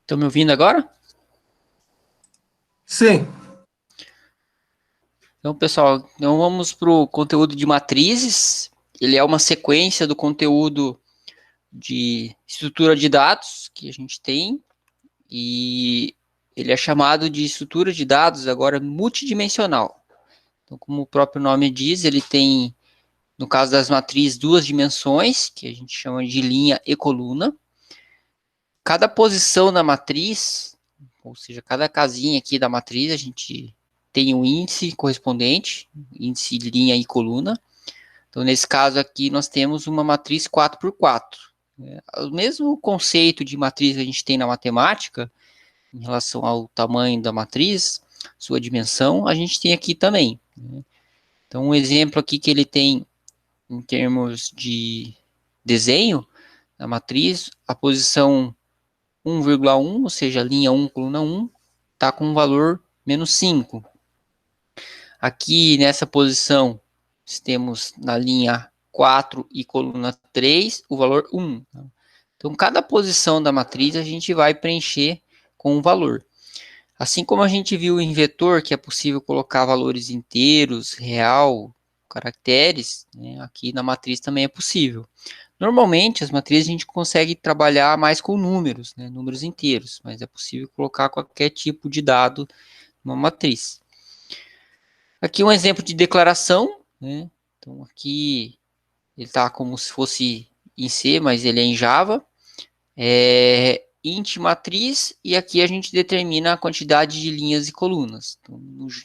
Estão me ouvindo agora? Sim. Então, pessoal, então vamos para o conteúdo de matrizes. Ele é uma sequência do conteúdo de estrutura de dados que a gente tem e ele é chamado de estrutura de dados agora multidimensional. Então, como o próprio nome diz, ele tem, no caso das matrizes, duas dimensões, que a gente chama de linha e coluna. Cada posição da matriz, ou seja, cada casinha aqui da matriz, a gente tem um índice correspondente, índice de linha e coluna. Então, nesse caso aqui, nós temos uma matriz 4x4. O mesmo conceito de matriz que a gente tem na matemática, em relação ao tamanho da matriz, sua dimensão, a gente tem aqui também. Então, um exemplo aqui que ele tem em termos de desenho da matriz, a posição 1,1, ou seja, linha 1, coluna 1, está com um valor menos 5. Aqui nessa posição, temos na linha 4 e coluna 3 o valor 1. Então, cada posição da matriz a gente vai preencher com um valor. Assim como a gente viu em vetor, que é possível colocar valores inteiros, real, caracteres, né, aqui na matriz também é possível. Normalmente, as matrizes a gente consegue trabalhar mais com números, né, números inteiros, mas é possível colocar qualquer tipo de dado numa matriz. Aqui um exemplo de declaração, né? Então aqui ele está como se fosse em C, mas ele é em Java. Int matriz, e aqui a gente determina a quantidade de linhas e colunas. Então,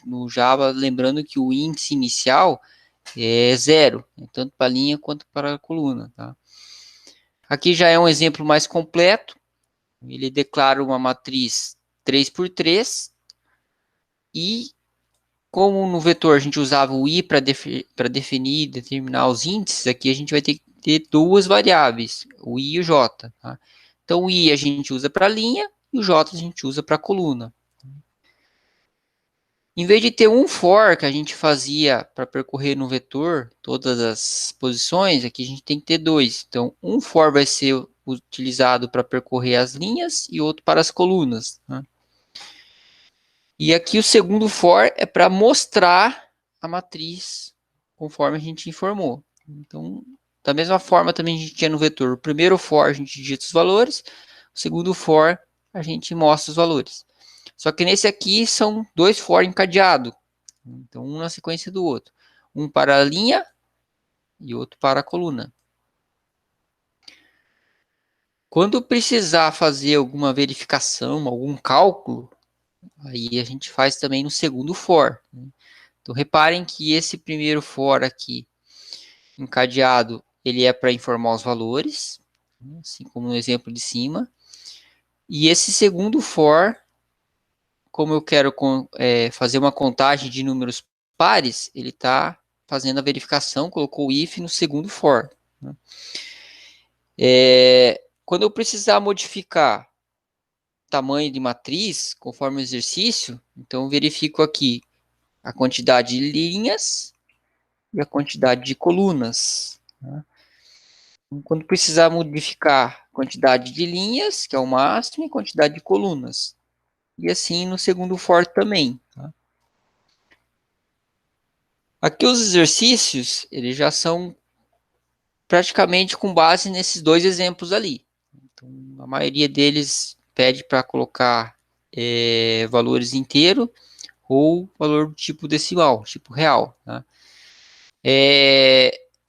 no Java, lembrando que o índice inicial é zero, né, tanto para a linha quanto para a coluna. Tá? Aqui já é um exemplo mais completo. Ele declara uma matriz 3x3 e como no vetor a gente usava o i para definir, determinar os índices, aqui a gente vai ter que ter duas variáveis, o i e o j. Tá? Então o i a gente usa para linha e o j a gente usa para coluna. Em vez de ter um for que a gente fazia para percorrer no vetor todas as posições, aqui a gente tem que ter dois. Então um for vai ser utilizado para percorrer as linhas e outro para as colunas. Tá? E aqui o segundo for é para mostrar a matriz conforme a gente informou. Então, da mesma forma também a gente tinha no vetor. O primeiro for a gente digita os valores, o segundo for a gente mostra os valores. Só que nesse aqui são dois for encadeados. Então, um na sequência do outro. Um para a linha e outro para a coluna. Quando precisar fazer alguma verificação, algum cálculo, aí a gente faz também no segundo for. Então, reparem que esse primeiro for aqui, encadeado, ele é para informar os valores, assim como no exemplo de cima. E esse segundo for, como eu quero fazer uma contagem de números pares, ele está fazendo a verificação, colocou o if no segundo for. Né? Quando eu precisar modificar tamanho de matriz, conforme o exercício, então eu verifico aqui a quantidade de linhas e a quantidade de colunas. Né? Quando precisar modificar a quantidade de linhas, que é o máximo, e quantidade de colunas. E assim no segundo for também. Tá? Aqui os exercícios, eles já são praticamente com base nesses dois exemplos ali. Então, a maioria deles pede para colocar valores inteiros ou valor do tipo decimal, tipo real. Tá?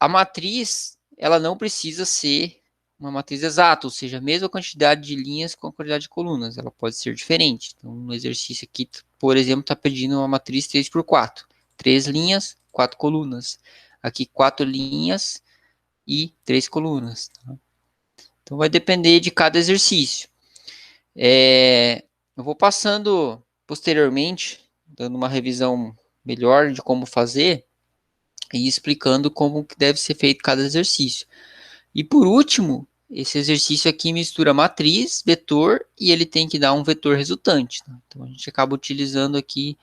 A matriz, ela não precisa ser uma matriz exata, ou seja, a mesma quantidade de linhas com a quantidade de colunas, ela pode ser diferente. Então, no exercício aqui, por exemplo, está pedindo uma matriz 3x4, 3 linhas, 4 colunas. Aqui, 4 linhas e 3 colunas. Tá? Então, vai depender de cada exercício. Eu vou passando posteriormente, dando uma revisão melhor de como fazer, e explicando como que deve ser feito cada exercício. E por último, esse exercício aqui mistura matriz, vetor, e ele tem que dar um vetor resultante. Tá? Então a gente acaba utilizando aqui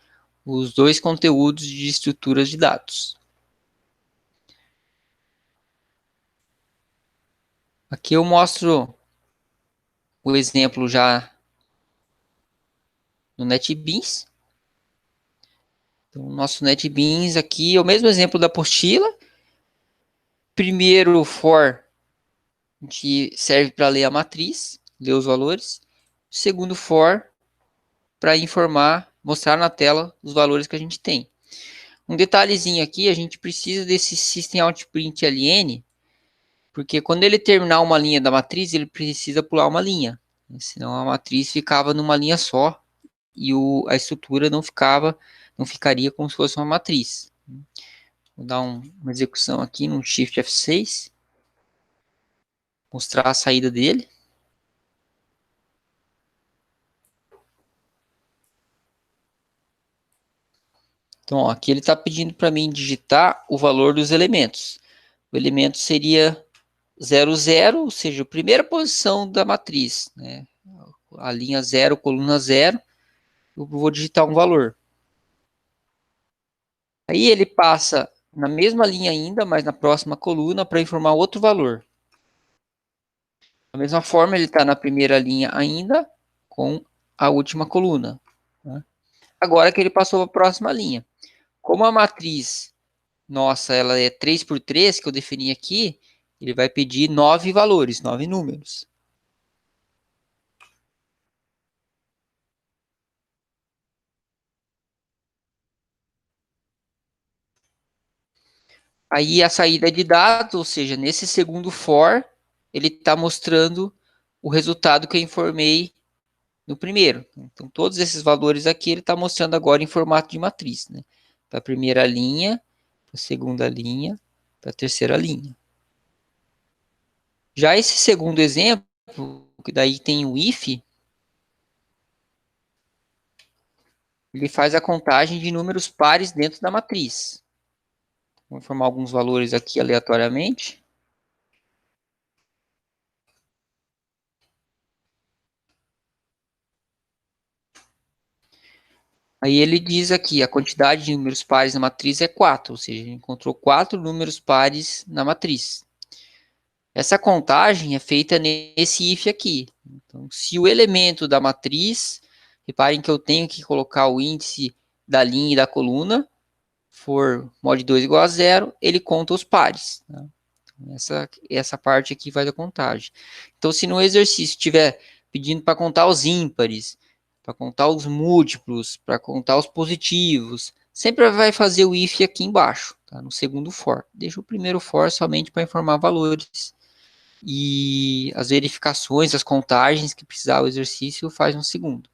os dois conteúdos de estruturas de dados. Aqui eu mostro o exemplo já no NetBeans. Então, o nosso NetBeans aqui é o mesmo exemplo da apostila. Primeiro for, a gente serve para ler a matriz, ler os valores. Segundo for, para informar, mostrar na tela os valores que a gente tem. Um detalhezinho aqui, a gente precisa desse System Out Print LN, porque quando ele terminar uma linha da matriz, ele precisa pular uma linha. Senão a matriz ficava numa linha só e a estrutura não ficaria como se fosse uma matriz. Vou dar uma execução aqui no Shift F6, mostrar a saída dele. Então, ó, aqui ele está pedindo para mim digitar o valor dos elementos. O elemento seria 0, 0, ou seja, a primeira posição da matriz, né? A linha 0, coluna 0, eu vou digitar um valor. Aí ele passa na mesma linha ainda, mas na próxima coluna, para informar outro valor. Da mesma forma, ele está na primeira linha ainda, com a última coluna. Né? Agora que ele passou para a próxima linha. Como a matriz nossa ela é 3 por 3, que eu defini aqui, ele vai pedir 9 valores, 9 números. Aí a saída de dados, ou seja, nesse segundo for, ele está mostrando o resultado que eu informei no primeiro. Então, todos esses valores aqui, ele está mostrando agora em formato de matriz, né? Para a primeira linha, para a segunda linha, para a terceira linha. Já esse segundo exemplo, que daí tem o if, ele faz a contagem de números pares dentro da matriz. Vou informar alguns valores aqui aleatoriamente. Aí ele diz aqui, a quantidade de números pares na matriz é 4, ou seja, ele encontrou 4 números pares na matriz. Essa contagem é feita nesse if aqui. Então, se o elemento da matriz, reparem que eu tenho que colocar o índice da linha e da coluna, for mod 2 igual a 0, ele conta os pares. Né? Essa parte aqui vai da contagem. Então, se no exercício estiver pedindo para contar os ímpares, para contar os múltiplos, para contar os positivos, sempre vai fazer o if aqui embaixo, tá? No segundo for. Deixa o primeiro for somente para informar valores. E as verificações, as contagens que precisar o exercício faz no segundo.